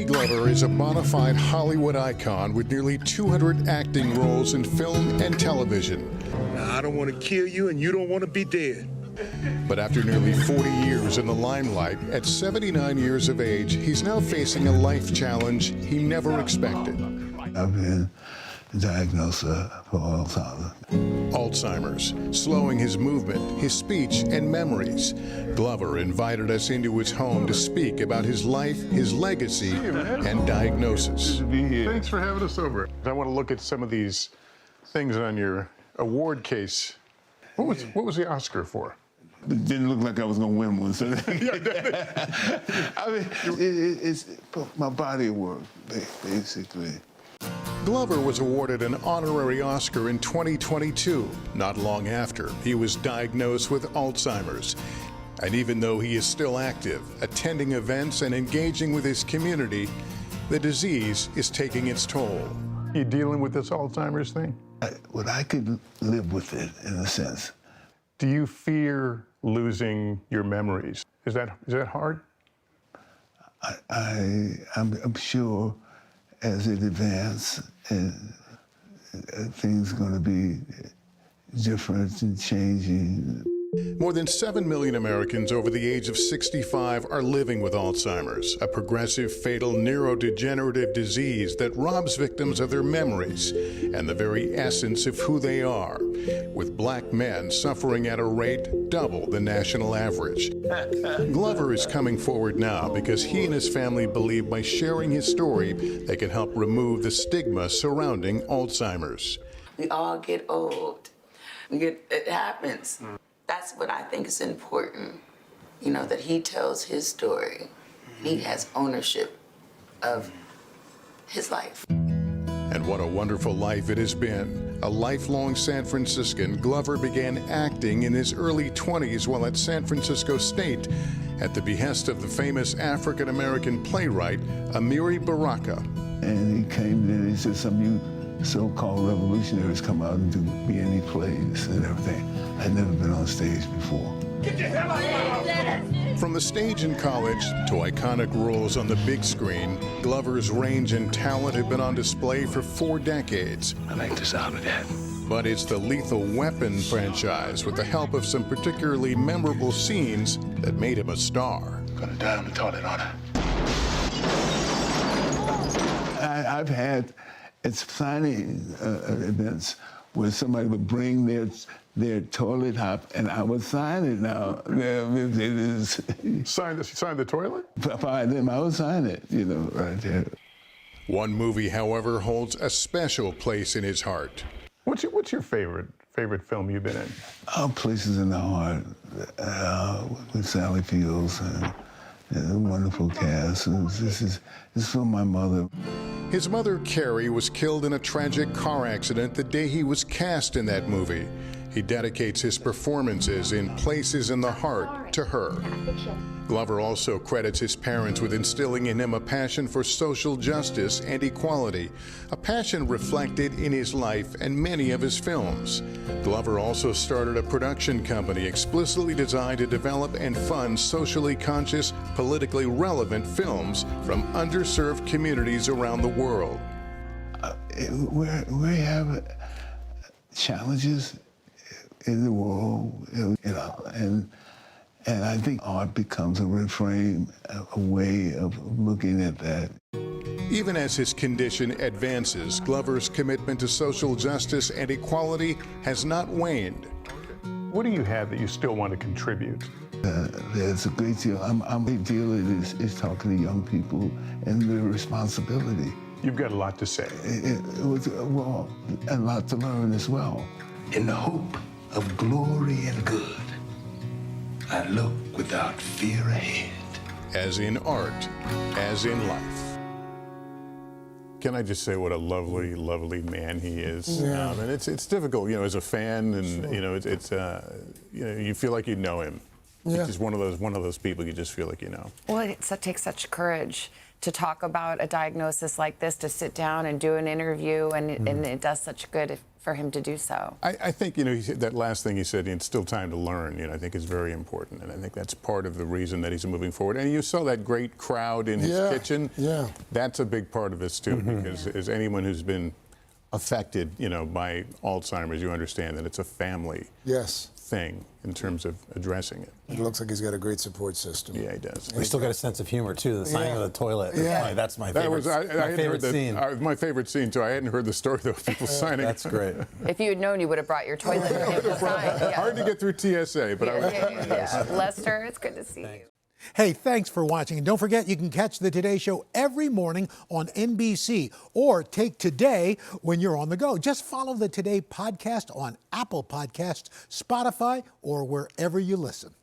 Glover is a bona fide Hollywood icon with nearly 200 acting roles in film and television. I don't want to kill you, and you don't want to be dead. But after nearly 40 years in the limelight, at 79 years of age, he's now facing a life challenge he never expected. I've been diagnosed for Alzheimer's, slowing his movement, his speech, and memories. Glover invited us into his home to speak about his life, his legacy, and diagnosis. Thanks for having us over. I want to look at some of these things on your award case. What was the Oscar for? It didn't look like I was going to win one. So I mean, it's my body of work, basically. Glover was awarded an honorary Oscar in 2022. Not long after, he was diagnosed with Alzheimer's. And even though he is still active, attending events and engaging with his community, the disease is taking its toll. You dealing with this Alzheimer's thing? I could live with it, in a sense. Do you fear losing your memories? Is that hard? I'm sure as it advances, things are going to be different and changing. More than 7 million Americans over the age of 65 are living with Alzheimer's, a progressive, fatal neurodegenerative disease that robs victims of their memories and the very essence of who they are, with Black men suffering at a rate double the national average. Glover is coming forward now because he and his family believe by sharing his story, they can help remove the stigma surrounding Alzheimer's. We all get old. It happens. That's what I think is important, you know, that he tells his story. He has ownership of his life. And what a wonderful life it has been. A lifelong San Franciscan, Glover began acting in his early 20s while at San Francisco State at the behest of the famous African-American playwright, Amiri Baraka. And he came in and he said, some of you so-called revolutionaries come out and do B&E plays and everything. I'd never been on stage before. Get your hell out! From the stage in college to iconic roles on the big screen, Glover's range and talent have been on display for 4 decades. I like the sound of that. But it's the Lethal Weapon franchise, with the help of some particularly memorable scenes, that made him a star. Gonna die in the toilet, aren't I? I've had signing events where somebody would bring their toilet hop, and I would sign it now. Sign the toilet? By them, I would sign it, you know, right there. One movie, however, holds a special place in his heart. What's your favorite film you've been in? Places in the Heart, with Sally Fields and a wonderful cast. This is from my mother. His mother, Carrie, was killed in a tragic car accident the day he was cast in that movie. He dedicates his performances in Places in the Heart to her. Glover also credits his parents with instilling in him a passion for social justice and equality, a passion reflected in his life and many of his films. Glover also started a production company explicitly designed to develop and fund socially conscious, politically relevant films from underserved communities around the world. We have challenges in the world, you know, and I think art becomes a reframe, a way of looking at that. Even as his condition advances, Glover's commitment to social justice and equality has not waned. What do you have that you still want to contribute? There's a great deal. A great deal is talking to young people and their responsibility. You've got a lot to say. It was, well, a lot to learn as well. In the hope of glory and good, I look without fear ahead. As in art, as in life. Can I just say what a lovely, lovely man he is? Yeah. And it's difficult, you know, as a fan, and Sure. you know, you know, you feel like you know him. Yeah. It's just one of those people you just feel like you know. Well, it takes such courage to talk about a diagnosis like this, to sit down and do an interview, and it does such good for him to do so. I think, you know, that last thing he said, it's still time to learn, you know, I think is very important. And I think that's part of the reason that he's moving forward. And you saw that great crowd in his kitchen. Yeah. That's a big part of this, too, because as anyone who's been affected, you know, by Alzheimer's, you understand that it's a family thing in terms of addressing it. It looks like he's got a great support system. Yeah, he does. We still got a sense of humor, too. The signing of the toilet. Yeah. That's my favorite, my favorite scene. My favorite scene, too. I hadn't heard the story, though, of people signing. That's great. If you had known, you would have brought your toilet for him to sign. Yeah. Hard to get through TSA, but I was. Lester, it's good to see you. Hey, thanks for watching. And don't forget, you can catch the Today Show every morning on NBC or take Today when you're on the go. Just follow the Today podcast on Apple Podcasts, Spotify, or wherever you listen.